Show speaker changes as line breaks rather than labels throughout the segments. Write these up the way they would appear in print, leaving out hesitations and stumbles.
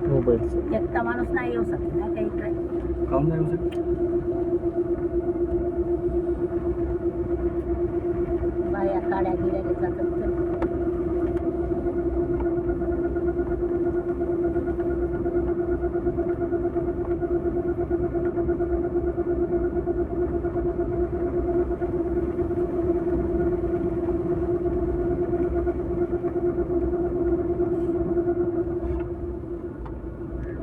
मोबाईलचं
एकटा माणूस नाही येऊ शकत ना काही इकडे.
काम नाही येऊ शकत.
बाया काड्या गिड्या जातात तर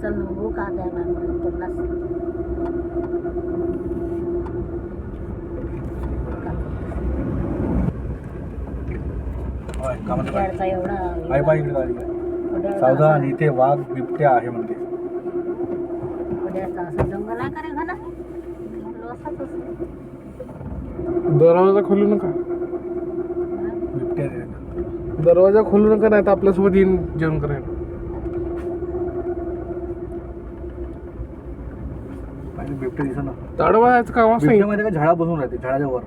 चल नको का द्यायला पन्नास
होय, कामाचं काय?
खेळचा एवढा
आई बाई इकडे गाडी आहे. सावधान, इथे वाघ बिबट्या आहे म्हणते.
उद्याचा असं जंगल आहे का रे घाला म्हणलं असंच असं.
दरवाजा खोलू नका,
बिबट्या आहे.
दरवाजा खोलू नका, नाही तर आपल्यासोबत येईन जेवण करायला.
पाहिजे बिबट्या दिसत ना.
ताडवायचं काम असं नाही.
बिबट्यामध्ये काय झाडा बसून राहते, झाडाच्या वर.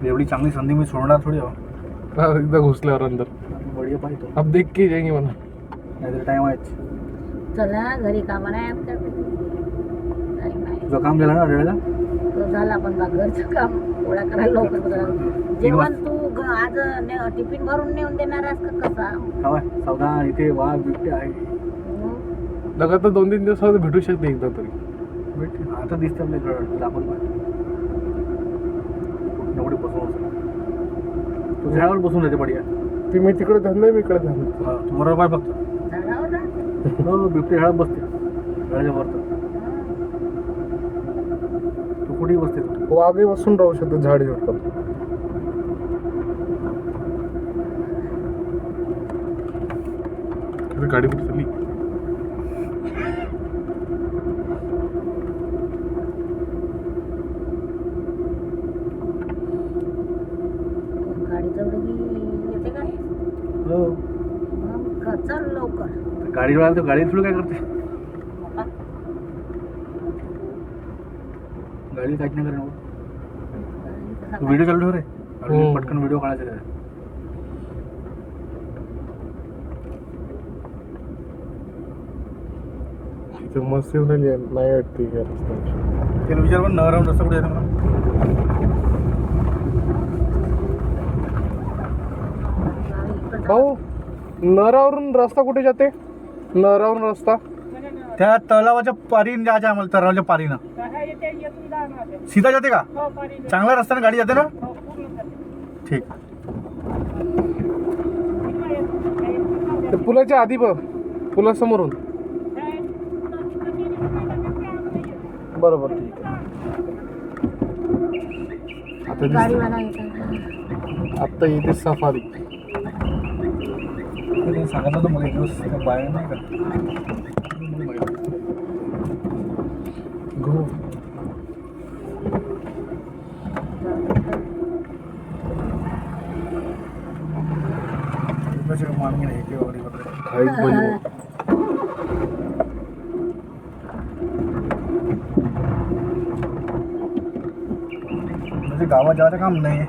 एवढी चांगली संधी मी सोडणार थोडी हो.
एकदा घुसल्यावर अंदर
बढिया पाहिजे
अब देख के जाएंगे म्हणा.
नाहीतर टाइम आहे.
चला घरी कामा नाही आमच्याकडे
तुझं काम झालं ना वेळेला.
तो झाला पण बा घरचं काम पोळा करायला लवकर करायला. जेवण तू आज टिफिन भरून नेऊन देणार आहेस का कसा?
हवा सावधान, इथे वाघ बिबट्या आहे.
लगातार 2-3 दिवसामध्ये भेटू शकते एकदा तरी.
बिबट्या आता दिसतं आपल्याकडे दाखवून एवढे बसून तू झाडावर बसून राहते बढिया.
ती मी तिकडे धंदा, मी इकडे धंदा.
तू बरोबर पाय फक्त.
झाडावर ना
हो, बिबट्या झाडात बसते, झाडाच्या वर. तू कुठेही बसते तू.
वाघही बसून राहू शकतो झाडी झोडतात. गाडी कुठे चालली?
गाडी जवळ येते काय
हो,
मग चल लवकर.
गाडीवर आला तर गाडी थोडं काय करते.
बाबा,
गाडी काहीच नाही करणार.
कसा
तू व्हिडिओ चालू ठेव रे.
हो.
पटकन व्हिडिओ काढायचा आहे.
तिथे मस्त येऊन राहिली आहे. नाही वाटते या रस्त्याची.
त्याला विचार पण न राहून रस्ता कुठे येतो मला.
भाऊ, नरावरून रस्ता कुठे जाते? नरावरून रस्ता
त्या तलावाच्या पारीनं जायचं आम्हाला. तलावाच्या पारीनं सीधा जाते का? चांगला रस्त्याने गाडी जाते ना. ठीक.
ते पुलाच्या आधी बघ, पुलासमोरून. बरोबर, ठीक आहे. आता
गाडीवाला
दिसतं.
येतात.
आता येते सफारी.
सांगितलं तर मला एक दिवस बाहेर नाही का.
गो
मानगी नाही किंवा
काहीच बोलू.
म्हणजे गावात जायचं काम नाही.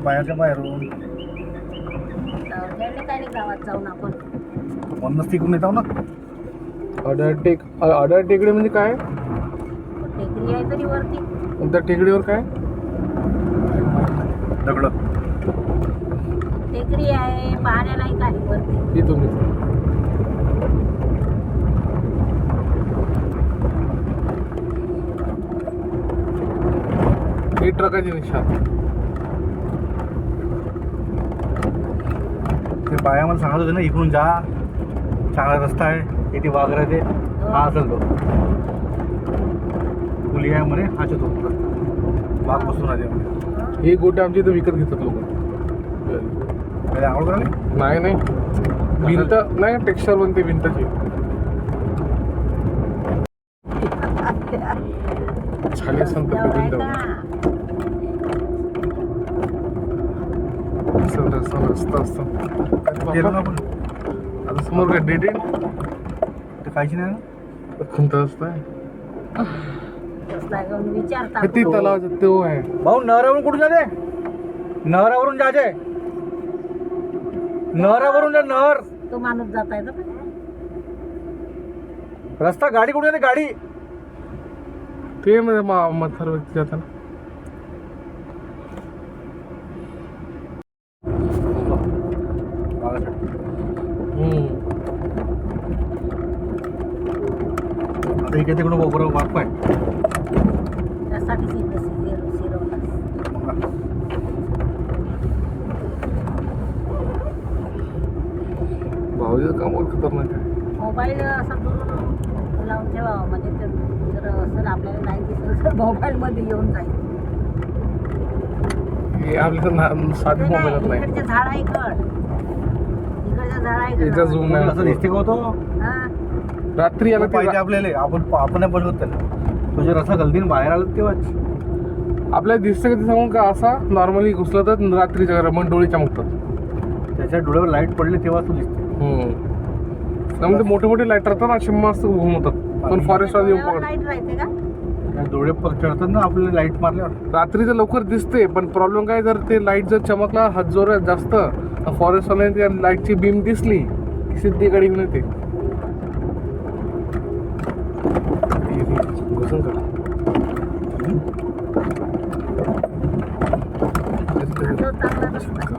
बाहेरच्या बाहेरून
काय गावात जाऊन आपण
म्हणूनच तिकडून येतो ना.
अडाळ टेकडी म्हणजे काय?
टेकडी आहे तरी वरती.
त्या टेकडीवर काय?
दगड.
टेकडी आहे पाहण्याला काही वरती.
इथून ही ट्रकाची निशाण.
ते बाया मला सांगत होते ना, इकडून जा, चांगला रस्ता आहे, इथे वाघ राहते. हा असेल तो पुली आहे म्हणे. हाच तो रस्ता, वाघ बसून राहते म्हणे.
हे गोटे आमच्या इथं विकत घेतात लोक.
पहिले आवड करायला
नाही नाही, भिंत नाही, टेक्स्चर बनते भिंतची. झाली संत भेटून जाऊ. रस्ता असतो आता समोर काय डेड एंड
तर काहीच नाही ना.
खंत असताय
विचारता
किती तलावाचा तो आहे.
भाऊ नहरावरून कुठून जाते? नहरावरून जायचंय. नहरावरून जा. नहर
तो माणूस जात आहे तर
रस्ता गाडी कुठे आहे गाडी
ते मथर व्यक्ती जाताना
आता इकडे तिकडून बरोबर वाट पाय
त्यासाठी शिरवला
भाऊजीचं काम खतरनाक आहे.
मोबाईल असा दूर लावून ठेवावा म्हणजे ते जर असं आपल्याला नाही दिसलं तर मोबाईलमध्ये येऊन जाईल.
हे आपल्या साधे मोबाईलात नाही.
इकडचे झाड आहे इकडच्या झाड
याचा
आहे
झूम नाही
असं दिसते का होतो
रात्री आला
पाहिजे आपल्याला आपण नाही बनवत त्याला तुझे रसा गलतीने बाहेर आलं तेव्हाच
आपल्याला दिसतं कधी सांगून का असा नॉर्मली घुसला तर रात्रीच्या घरा मग डोळे चमकतात.
त्याच्या डोळ्यावर लाईट पडले तेव्हा तू दिसते.
त्यामध्ये मोठे मोठे लाईट राहतात ना असे मस्त घुमवतात पण फॉरेस्ट वाले येऊन पकड
लाईट राहते का
त्या डोळे चढतात ना आपल्याला लाईट मारल्यावर
रात्रीचं लवकर दिसते पण प्रॉब्लेम काय जर ते लाईट जर चमकला हात जोरात जास्त फॉरेस्ट वाल्याने त्या लाईटची बीम दिसली की सिद्धी गाडी घेऊन येते. घुसून काढ.
तो चांगला रस्ता.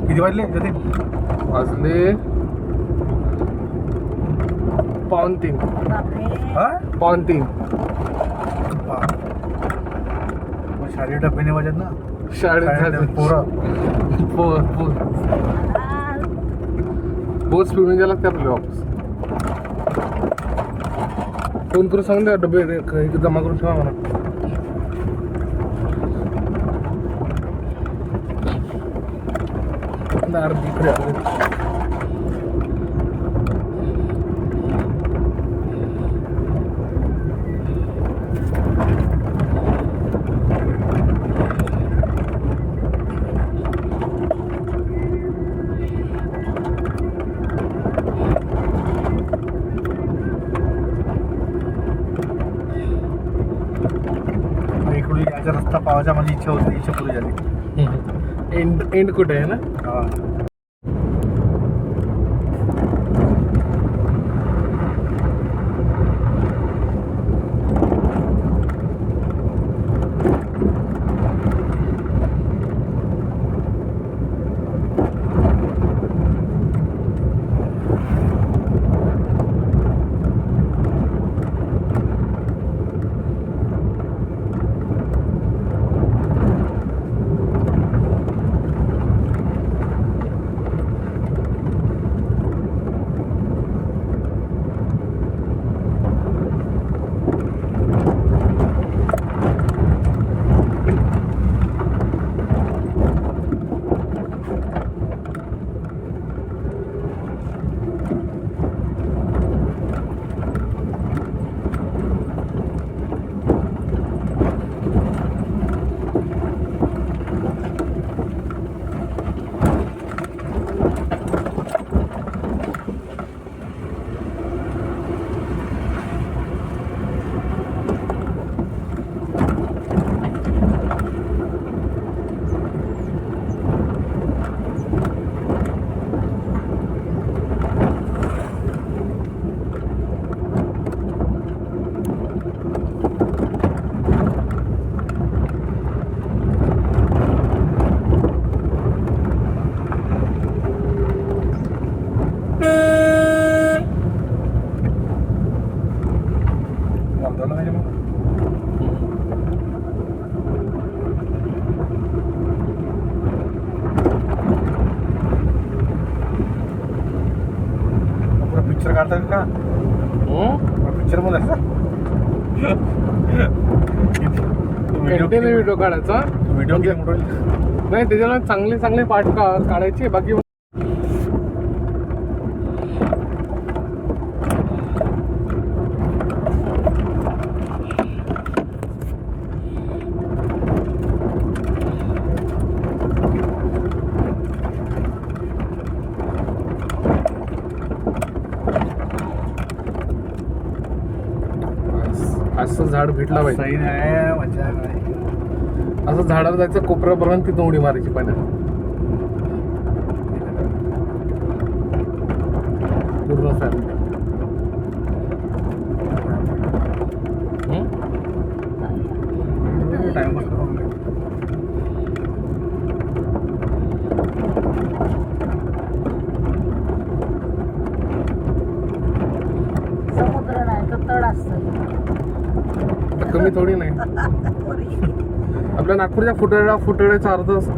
किती वाजले जतीन
वाजले 2:45.
बापरे
हा
2:45.
शाळेत डबे नाही वाजत ना
शाळेत
पोरं
बहुत स्पीडने गेला लागते आपल्याला वापस. फोन करून सांग द्या डबे जमा करून ठेवा म्हणा. अर्धी इकडे आले.
इकडून याचा रस्ता पावायचा माझी इच्छा होती इच्छा पुरी झाली.
एंड कुठे आहे ना
हा पिक्चर काढतात का पिक्चर मध्ये
व्हिडिओ काढायचा
व्हिडिओ
नाही त्याच्याला चांगले चांगले पार्ट काढायचे बाकी असं झाड भेटला पाहिजे.
सही नाही मजा नाही.
असं झाडाला जायचं, कोपरा भरून तिथून उडी मारायची पाण्यात पूर्ण फॅमिली.
टाइमपास करून घे.
समुद्र नाही तर तळ असतं.
कमी थोडी नाही. आपल्या नागपूरच्या फुटड्याचा अर्थ असं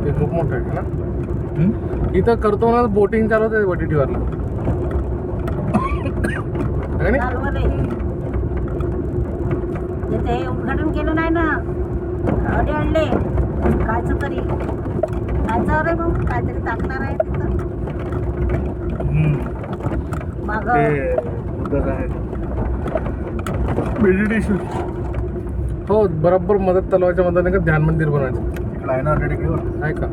ते खूप मोठं आहे ना. इथं करतो ना बोटिंग चालवत आहे वटीटीवरला.
चालवं रे. ते उद्घाटन केलं नाही ना, अडले कायचं तरी कायचं रे भाऊ, काहीतरी टाकणार आहे तिथं माग.
मेडिटेशन. हो बरोबर. मदत तलावाच्या मध्ये नाही का ध्यान मंदिर बनायचं
इकडे आहे ना टेकडीवर
आहे का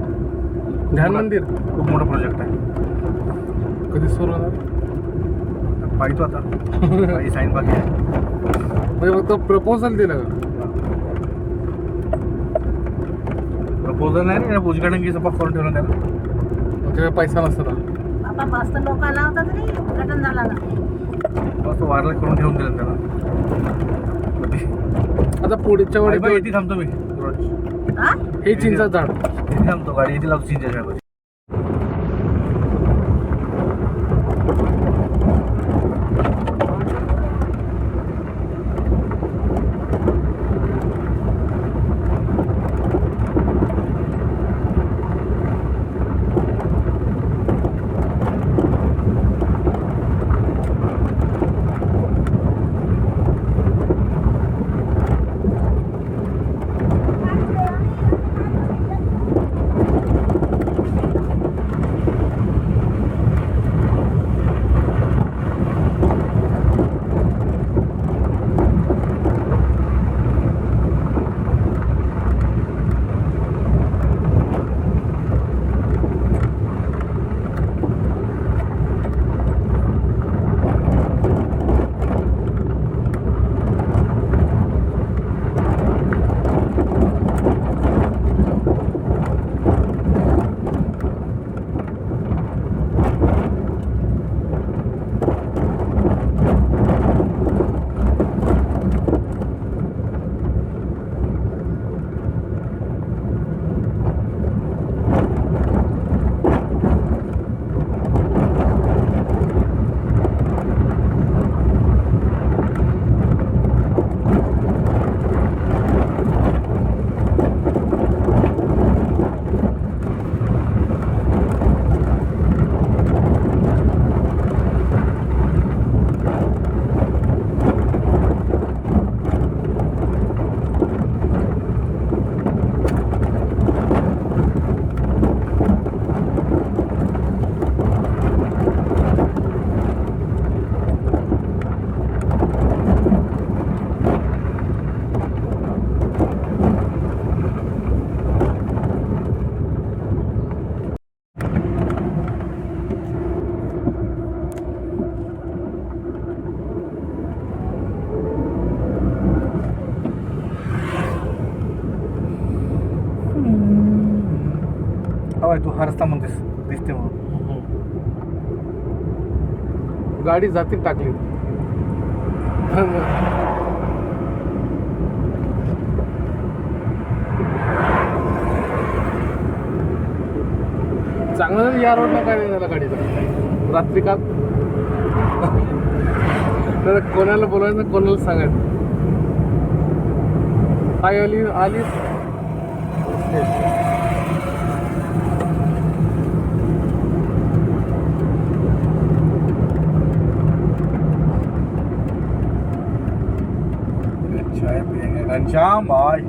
ध्यान मंदिर.
खूप मोठा प्रोजेक्ट आहे.
कधी सुरू होणार
पाहिजे आता. काही साईन बाकी आहे.
म्हणजे फक्त प्रपोजल दिलं का.
प्रपोजल नाही रे, उद्घाटन की सपा करून ठेवलं त्याला.
म्हणजे पैसा नसतो ना.
बाबा मस्त लोक आला होता तरी उद्घाटन झाला ना.
मस्त वारला करून ठेवून दिलं त्याला.
आता पुढच्या
बाई,
वेळी
इथे थांबतो मी रोज.
हा
हे चिंचा झाड.
इथे थांबतो, गाडी इथे लावतो चिंच्या झाडापाशी. हवाय तू हा रस्ता म्हणतेस दिसते म्हणून.
गाडी जाती टाकली. चांगलं या रोडला काय नाही झालं गाडीचं रात्री का. तर कोणाला बोलायचं कोणाला सांगायचं. हाय आली आलीच.
चाय पिएंगे घनश्याम भाई.